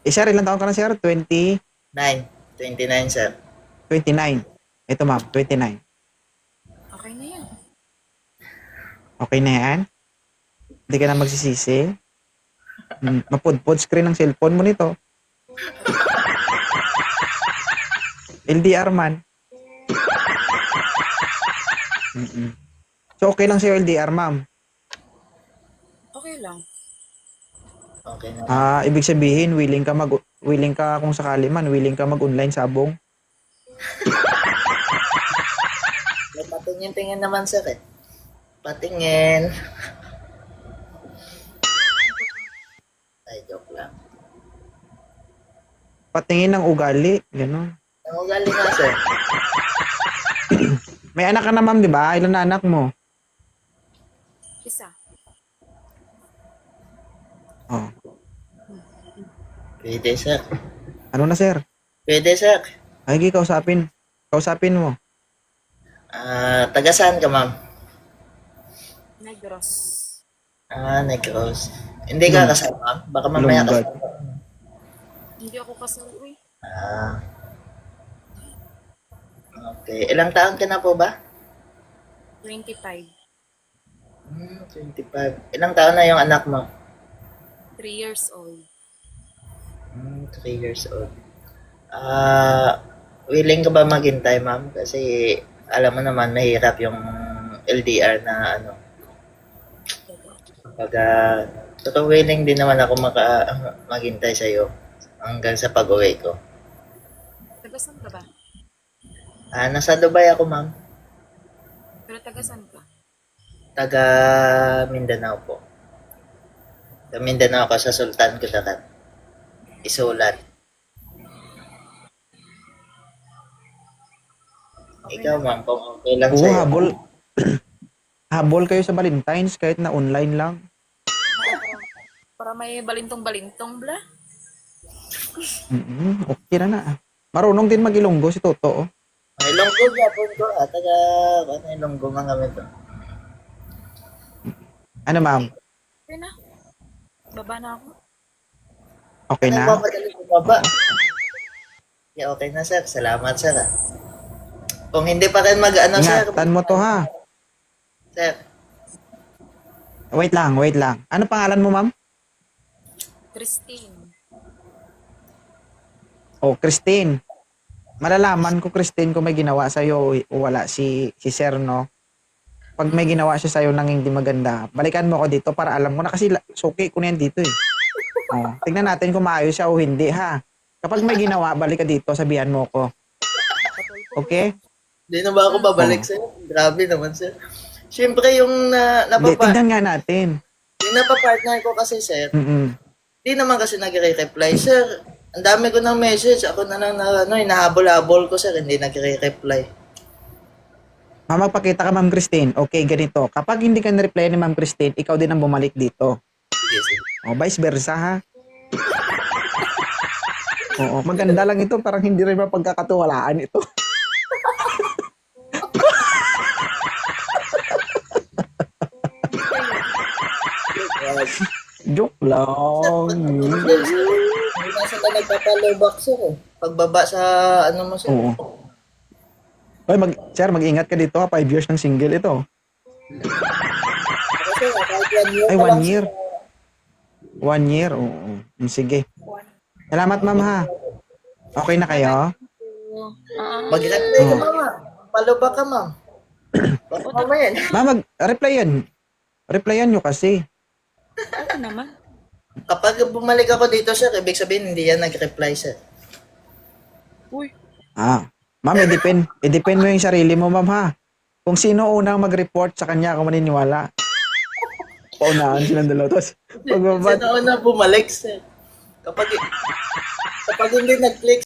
Sir, ilang taon ka na, sir? 29, sir. 29. Ito, ma'am, 29. Okay na yan. Okay na yan? Hindi ka na magsisisi? Mapudpod screen ng cellphone mo nito. LDR man. So, okay lang sa'yo LDR, ma'am. Okay lang. Okay na. Ibig sabihin, willing ka kung sakali man, willing ka mag-online sabong. May patingin-tingin naman, sir, eh. Patingin. Ay, joke lang. Patingin ng ugali, gano'n. Ang ugali nga, sir. May anak ka na, ma'am, di ba? Ilan na anak mo? Isa. Oh. Pwede, sir. Ano na, sir? Pwede, sir. Ay, kausapin. Kausapin mo. Taga saan ka, ma'am? Negros. Negros. Hindi ka kasal, ma'am? Baka mamaya Lunggad. kasal. Hindi ako kasal, uy. Okay. Ilang taon ka na po ba? 25. 25. Ilang taon na yung anak mo? 3 years old. 3 years old. Willing ka ba maghintay, ma'am? Kasi alam mo naman, mahirap yung LDR na ano. Pag totoo willing din naman ako maghintay sa'yo hanggang sa pag-uwi ko. Taga saan ka ba? Nasa Dubai ako, ma'am. Pero taga saan ka? Taga Mindanao po. Sa Mindanao ako, sa Sultan Kudarat. Isulat. Ikaw, ma'am, kung okay lang Oo, sa'yo. habol. Habol kayo sa Valentine's kahit na online lang. Para may balintong-balintong, bla. Okay na. Marunong din mag-Ilonggo si Toto. Oh. Ilonggo yapon ko. Taga, Ilonggo nga kami to. Ano, ma'am? Okay na. Baba na ako. Okay Ano na? ba madali bumaba? Yeah, okay na, sir. Salamat, sir. Kung hindi pa rin mag-ano, sir. Ingatan mo to, ha? Sir, Wait lang. Ano pangalan mo, ma'am? Christine. Oh, Christine. Malalaman ko, Christine, kung may ginawa sa'yo o wala si Sir, no? Pag may ginawa siya sa'yo nang hindi maganda, balikan mo ako dito para alam ko na kasi suki ko na yan dito, eh. Oh, tingnan natin kung maayos siya o hindi, ha? Kapag may ginawa, balik ka dito, sabihan mo ko. Okay? hindi na ba ako babalik, sir? Grabe naman, sir. Siyempre, yung Hindi, tingnan nga natin. yung napapartner ko kasi, sir, Mm-mm. hindi naman kasi nagre-reply, sir. Ang dami ko ng message. Ako na lang hinahabol-habol ko, sir. Hindi nagre-reply. Ma'am, magpakita ka, Ma'am Christine. Okay, ganito. Kapag hindi ka na-reply ni Ma'am Christine, ikaw din ang bumalik dito. Sige, sige. O, vice versa, ha? Oo, maganda lang ito. Parang hindi rin mapagkakatuwalaan ito. Joke lang. Hindi na sila nagpapalobak, sir. Pagbaba sa ano mo, sir. Oo. Oy, sir, mag-ingat ka dito, ha? 5 years ng single ito. Kasi kahit 1 year Ay, pa 1 lang, year. 1 year, oo. Sige. Salamat, ma'am, ha? Okay na kayo? mag-reply ka, mama. Palobak ka, ma'am. Baka mamaya. Ma'am, mag-replyan. Replyan nyo kasi. Oo naman. Kapag bumalik ako dito, sir, ibig sabihin hindi yan nag-reply, sir. Uy. Ma'am, i-depend mo yung sarili mo, ma'am, ha? Kung sino unang mag-report sa kanya, ako maniniwala. Paunahan silang dalawa. Tapos, pagbaba, Sino na bumalik, sir? Kapag hindi nag-click